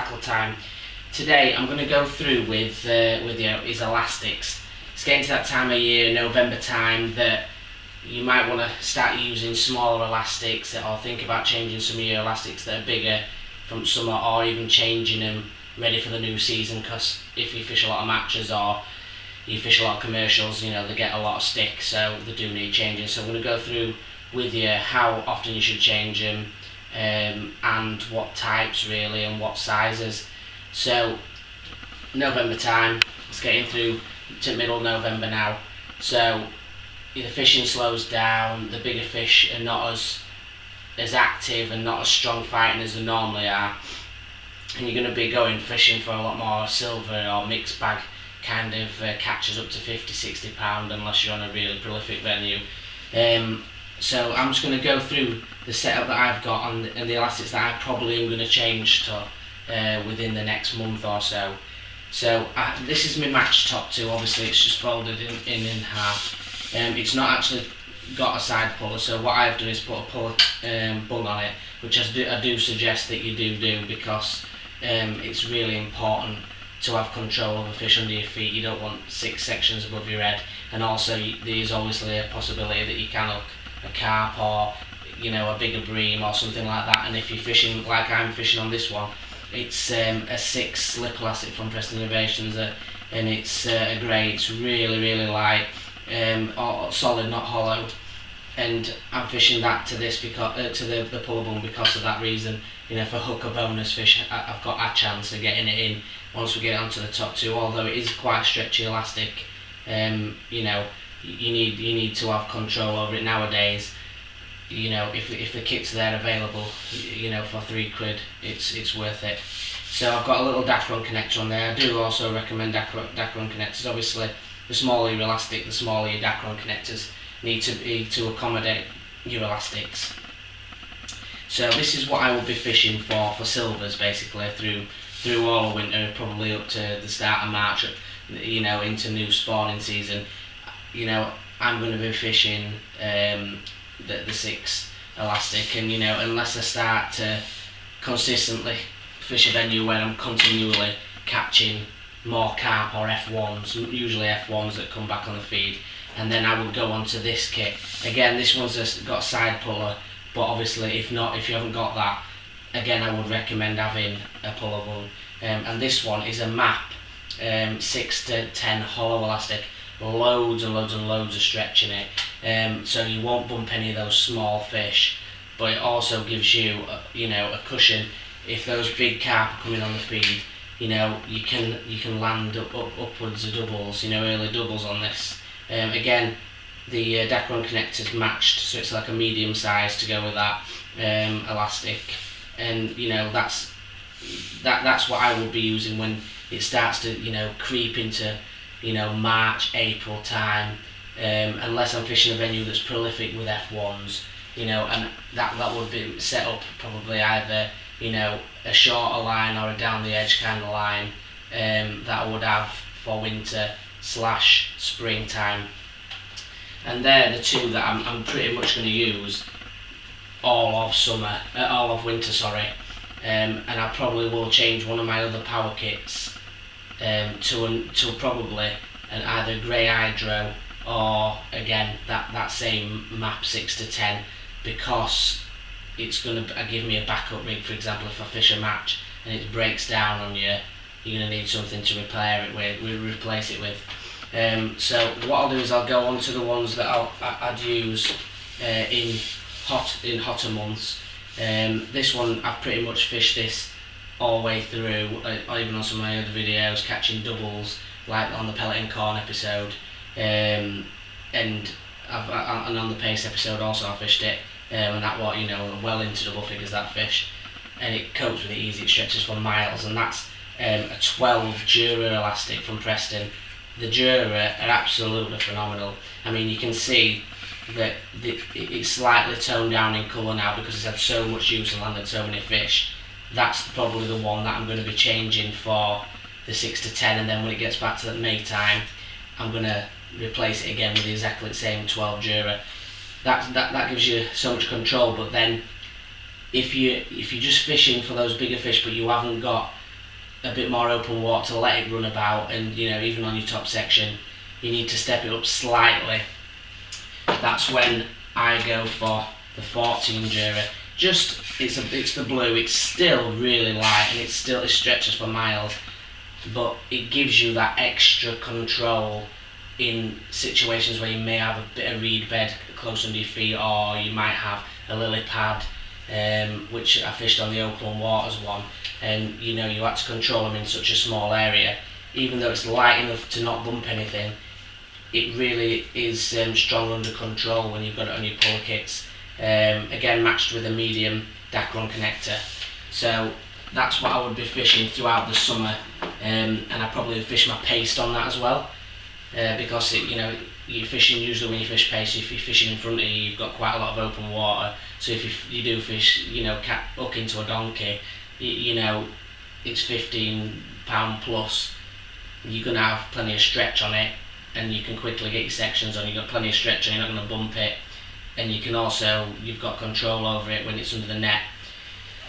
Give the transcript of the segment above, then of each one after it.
tackle time. Today I'm going to go through with his elastics. It's getting to that time of year, November time, that you might want to start using smaller elastics, or think about changing some of your elastics that are bigger from summer, or even changing them ready for the new season, because if you fish a lot of matches or you fish a lot of commercials, you know, they get a lot of stick, so they do need changing. So I'm going to go through with you how often you should change them, and what types really, and what sizes. So November time, it's getting through to middle November now, so the fishing slows down, the bigger fish are not as active and not as strong fighting as they normally are, and you're going to be going fishing for a lot more silver or mixed bag kind of catches up to 50-60 pound, unless you're on a really prolific venue. So I'm just going to go through the setup that I've got and the elastics that I probably am going to change to within the next month or so. So this is my match top 2. Obviously it's just folded in half. It's not actually got a side puller, so what I've done is put a puller bung on it, which I do suggest that you do, because it's really important to have control of a fish under your feet. You don't want 6 sections above your head, and also there's obviously a possibility that you can hook a carp or, you know, a bigger bream or something like that. And if you're fishing like I'm fishing on this one, it's a 6 slip elastic from Preston Innovations, and it's a grey. It's really light, solid, not hollow, and I'm fishing that to this because to the puller bung because of that reason. You know, if I hook a bonus fish, I've got a chance of getting it in once we get it onto the top 2. Although it is quite stretchy elastic, you know, you need to have control over it nowadays. You know, if the kit's there available, you know, for £3, it's worth it. So I've got a little Dacron connector on there. I do also recommend Dacron connectors. Obviously, the smaller your elastic, the smaller your Dacron connectors need to be to accommodate your elastics. So this is what I will be fishing for silvers, basically through all of winter, probably up to the start of March, you know, into new spawning season. You know, I'm going to be fishing the 6 elastic, and you know, unless I start to consistently fish a venue where I'm continually catching more carp or F1s, usually F1s that come back on the feed, and then I will go on to this kit. Again, this one's got a side puller, but obviously if you haven't got that, again I would recommend having a puller bung. And this one is a MAP 6 to 10 hollow elastic, loads of stretch in it, so you won't bump any of those small fish, but it also gives you you know, a cushion. If those big carp are coming on the feed, you know, you can land upwards of doubles, you know, early doubles on this. Again, the Dacron connector's matched, so it's like a medium size to go with that elastic, and you know, that's what I will be using when it starts to, you know, creep into, you know, March, April time, unless I'm fishing a venue that's prolific with F1s, you know, and that would be set up probably either, you know, a shorter line or a down the edge kind of line that I would have for winter / springtime. And they're the 2 that I'm pretty much going to use all of winter, sorry. And I probably will change one of my other power kits to probably an either grey hydro or again that same MAP 6 to 10, because it's going to give me a backup rig. For example, if I fish a match and it breaks down on you, you're going to need something to replace it with. So what I'll do is I'll go on to the ones that I'd use in hotter months. This one, I've pretty much fished this all the way through, even on some of my other videos, catching doubles like on the pellet and corn episode, and on the pace episode also I fished it, and that was, you know, well into double figures, that fish, and it copes with it easy. It stretches for miles, and that's a 12 Jura elastic from Preston. The Jura are absolutely phenomenal. I mean, you can see that it's slightly toned down in colour now because it's had so much use and landed so many fish. That's probably the one that I'm going to be changing for the 6 to 10, and then when it gets back to the May time, I'm going to replace it again with exactly the same 12 Jura. That gives you so much control. But then if you're just fishing for those bigger fish, but you haven't got a bit more open water to let it run about, and even on your top section you need to step it up slightly. That's when I go for the 14 Jura. It's the blue. It's still really light and it stretches for miles, but it gives you that extra control in situations where you may have a bit of reed bed close under your feet, or you might have a lily pad, which I fished on the Oakland Waters one, and you had to control them in such a small area. Even though it's light enough to not bump anything, it really is strong under control when you've got it on your pull kits. Again, matched with a medium Dacron connector. So that's what I would be fishing throughout the summer, and I probably would fish my paste on that as well, because you're fishing usually when you fish paste. If you're fishing in front of you, you've got quite a lot of open water. So if you do fish, hook into a donkey, it's 15 pound plus. You're gonna have plenty of stretch on it, and you can quickly get your sections on. You've got plenty of stretch, and you're not going to bump it. And you've got control over it when it's under the net.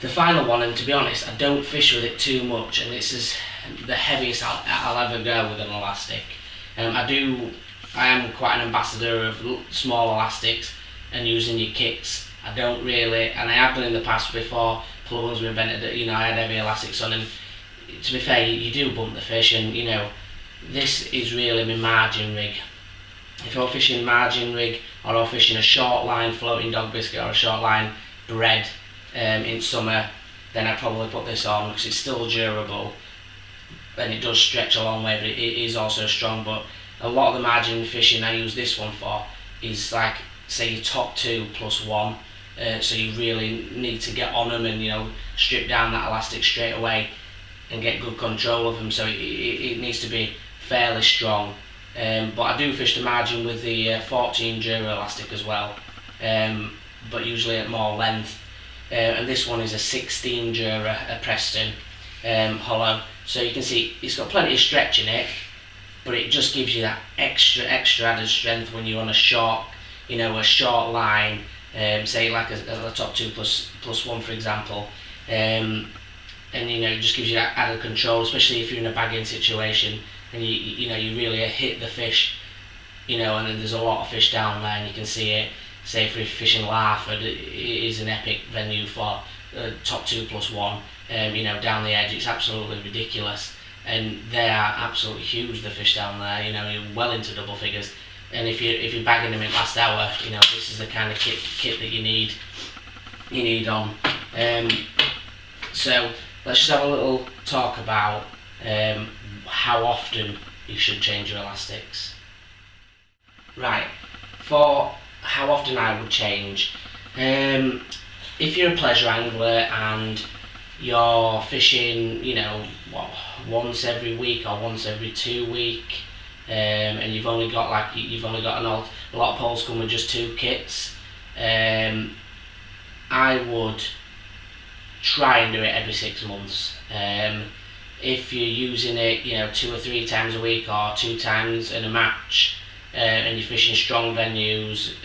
The final one, and to be honest, I don't fish with it too much, and this is the heaviest I'll ever go with an elastic. I am quite an ambassador of small elastics and using your kits. I don't really, and I have done in the past before. Plugins were invented, I had heavy elastics on, and to be fair, you do bump the fish, and this is really my margin rig. If I'm fishing margin rig, or I'm fishing a short line floating dog biscuit or a short line bread in summer, then I probably put this on because it's still durable and it does stretch a long way, but it is also strong. But a lot of the margin fishing I use this one for is like, say, your top 2 plus 1, so you really need to get on them and strip down that elastic straight away and get good control of them, so it needs to be fairly strong. But I do fish the margin with the 14 Jura elastic as well, but usually at more length. And this one is a 16 Jura, a Preston hollow. So you can see it's got plenty of stretch in it, but it just gives you that extra added strength when you're on a short line, say like a top 2 plus 1 for example. And it just gives you that added control, especially if you're in a bagging situation and you really hit the fish, and then there's a lot of fish down there and you can see it. Say if you're fishing Larford, it is an epic venue for top 2 plus 1, down the edge. It's absolutely ridiculous, and they are absolutely huge, the fish down there. You're well into double figures, and if you're bagging them in last hour, this is the kind of kit that you need on. So let's just have a little talk about how often you should change your elastics. Right, for how often I would change, if you're a pleasure angler and you're fishing, once every week or once every 2 weeks, and you've only got a lot of poles come with just 2 kits, I would try and do it every 6 months. If you're using it 2 or 3 times a week or 2 times in a match, and you're fishing strong venues,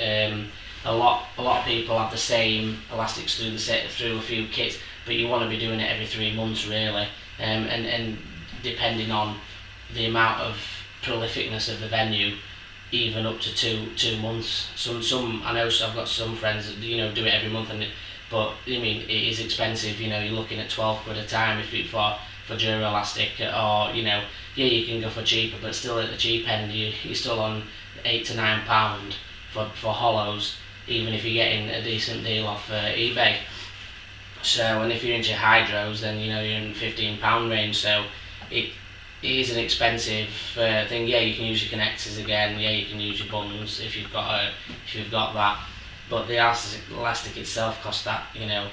a lot of people have the same elastics through a few kits, but you want to be doing it every 3 months really, and depending on the amount of prolificness of the venue, even up to 2 months. Some I know, so I've got some friends that do it every month, but it is expensive. You're looking at 12 quid a time for Dura elastic, or you can go for cheaper, but still at the cheap end you're still on £8 to £9 for hollows, even if you're getting a decent deal off eBay. So, and if you're into hydros, then you're in £15 range. So it is an expensive thing. Yeah, you can use your connectors again. Yeah, you can use your bungs if you've got that. But the elastic itself costs that. You're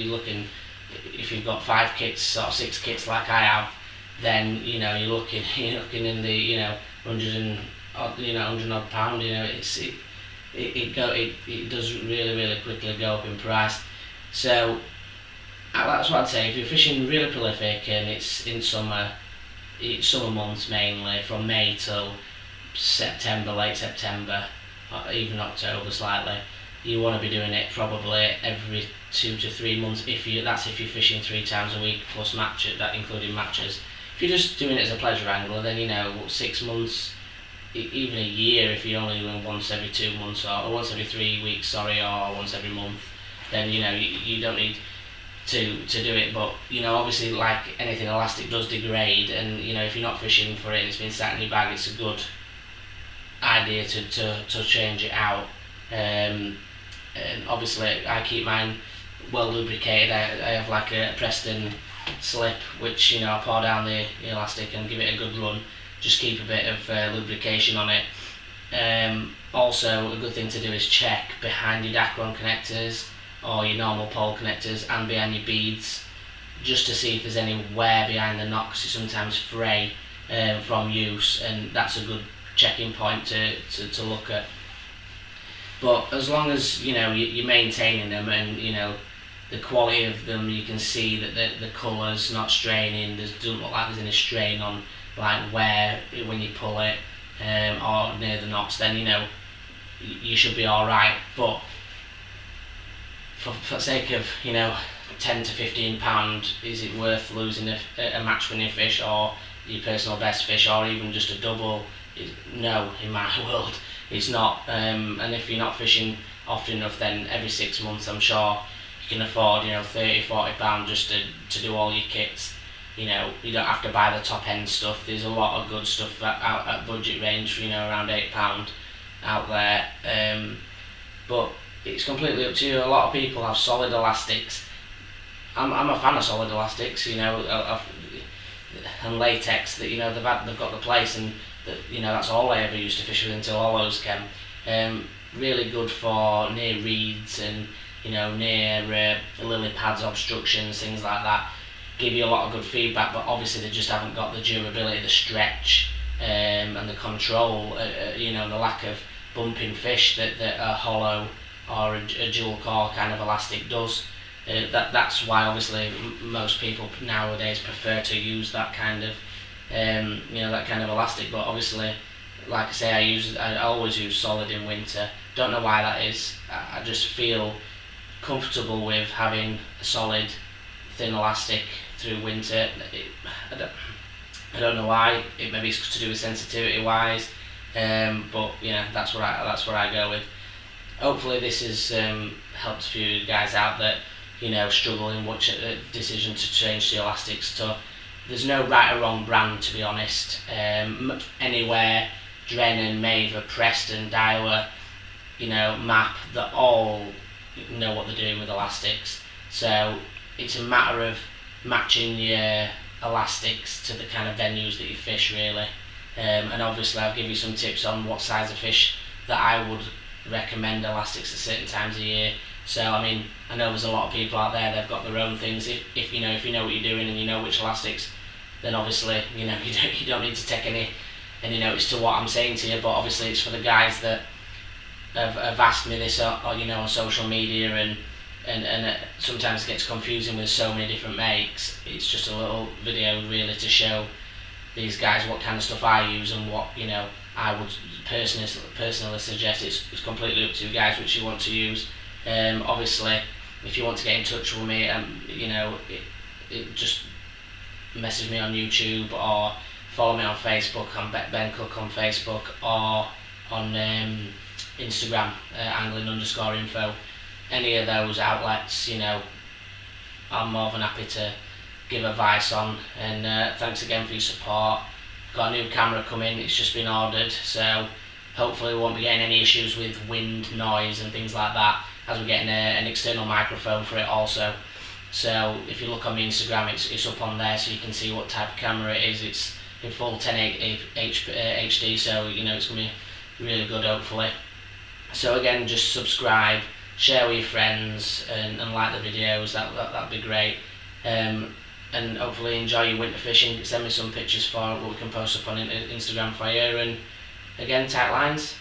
looking, if you've got 5 kits or 6 kits like I have, then you're looking in the 100 odd pound. It does really quickly go up in price. So that's what I'd say. If you're fishing really prolific and it's in summer months mainly, from May till September, late September, or even October slightly, you want to be doing it probably every 2 to 3 months if you're fishing 3 times a week plus that including matches. If you're just doing it as a pleasure angler, then 6 months, even a year, if you're only doing once every 2 months or once every 3 weeks, or once every month, then you don't need to do it. But obviously, like anything, elastic does degrade, and if you're not fishing for it and it's been sat in your bag, it's a good idea to change it out. And obviously I keep mine well lubricated. I have like a Preston slip, which I pour down the elastic and give it a good run, just keep a bit of lubrication on it. Also, a good thing to do is check behind your Dacron connectors or your normal pole connectors and behind your beads, just to see if there's any wear behind the knot, because it sometimes fray from use, and that's a good checking point to look at. But as long as you're maintaining them, and the quality of them, you can see that the colour's not straining. Doesn't look like there's any strain on like wear when you pull it or near the knots. Then you should be all right. But for the sake of £10 to £15, is it worth losing a match-winning fish or your personal best fish, or even just a double? No, in my world, it's not. And if you're not fishing often enough, then every 6 months, I'm sure you can afford £30-40 just to do all your kits. You don't have to buy the top end stuff. There's a lot of good stuff out at budget range for around £8 out there. But it's completely up to you. A lot of people have solid elastics. I'm a fan of solid elastics, and latex, that they've got the place, and that's all I ever used to fish with until all those came. Really good for near reeds and near lily pads, obstructions, things like that. Give you a lot of good feedback, but obviously they just haven't got the durability, the stretch, and the control. The lack of bumping fish that a hollow or a dual core kind of elastic does. That's why obviously most people nowadays prefer to use that kind of that kind of elastic. But obviously, like I say, I always use solid in winter. Don't know why that is. I just feel comfortable with having a solid thin elastic through winter. I don't know why. Maybe it's to do with sensitivity wise, but that's what I go with. Hopefully this has helped a few guys out that struggle in which decision to change the elastics to. There's no right or wrong brand, to be honest. Anywhere, Drennan, Maver, Preston, Daiwa, Map, they all know what they're doing with elastics. So it's a matter of matching your elastics to the kind of venues that you fish, really. And obviously I'll give you some tips on what size of fish that I would recommend elastics at certain times of year. So I know there's a lot of people out there, they've got their own things. If you know what you're doing and you know which elastics, then obviously you don't need to take any notice to what I'm saying to you. But obviously it's for the guys that have asked me this on social media, and sometimes it gets confusing with so many different makes. It's just a little video really to show these guys what kind of stuff I use and what I would personally suggest. It's completely up to you guys which you want to use. Obviously, if you want to get in touch with me, just message me on YouTube or follow me on Facebook. I'm Ben Cook on Facebook, or on Instagram, angling_info. Any of those outlets, I'm more than happy to give advice on. And thanks again for your support. Got a new camera coming, it's just been ordered, so hopefully we won't be getting any issues with wind, noise and things like that, as we're getting an external microphone for it also. So if you look on my Instagram, it's up on there, so you can see what type of camera it is. It's in full 1080 HD, so it's going to be really good, hopefully. So again, just subscribe, share with your friends, and like the videos. That'd be great. And hopefully enjoy your winter fishing. Send me some pictures for what we can post up on Instagram for you. And again, tight lines.